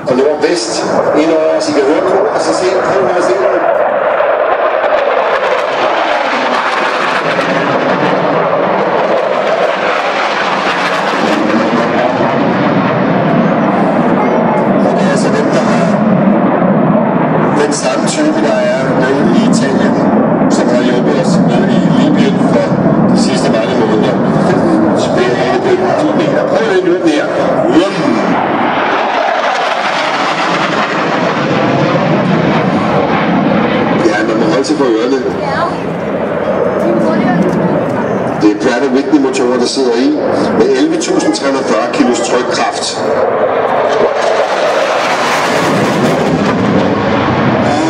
og nordvest indover, så I kan høre kor, og så se kroner senere. Og det er altså dem, der har den samme type, der er med i Italien, som har hjulpet os med i Libyen for de sidste mange måneder. Spændende bøger, 10 meter. Prøv lige nu den her. Ja, man må holde sig for ørerne. Det er Pratt & Whitney motorer, der sidder i, med 11.340 kilos trykkraft.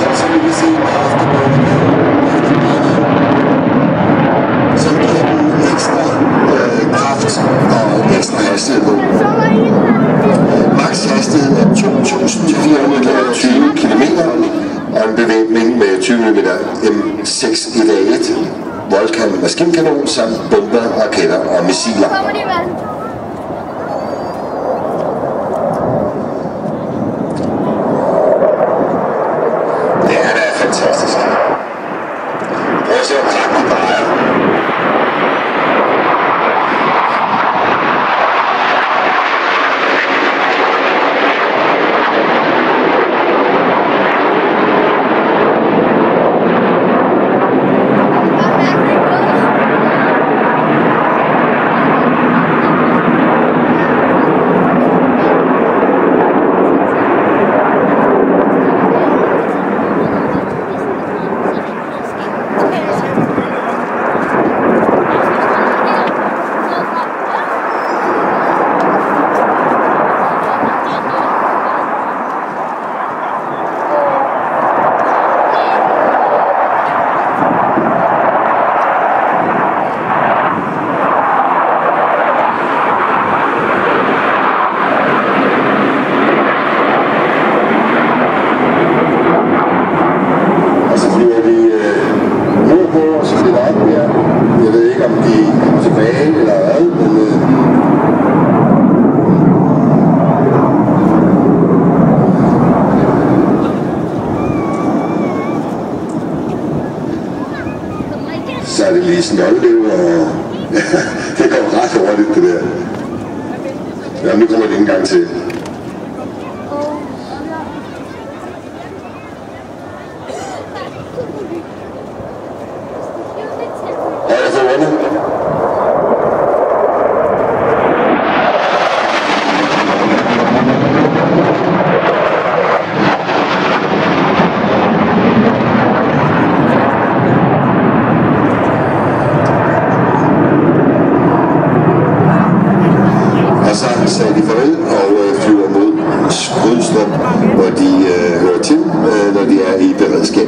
Og så vil vi se som giver den ekstra kraft og ekstra hastighed på. Max hastighed er 2.420 km og en bevæbning med 20 mm M6-1A1, Volkan maskinkanon samt bomber, raketter og missiler. Det er da fantastisk. Prøv at se, hvor kraftigt det drejer. Jeg ved ikke, om de kommer tilbage eller hvad, men så er det lige snolledev, og det kommer ret hurtigt, det der. Ja, nu kommer det ikke engang til. Så sagde de farvel og flyver mod Skrydstrup, hvor de hører til, når de er i beredskab.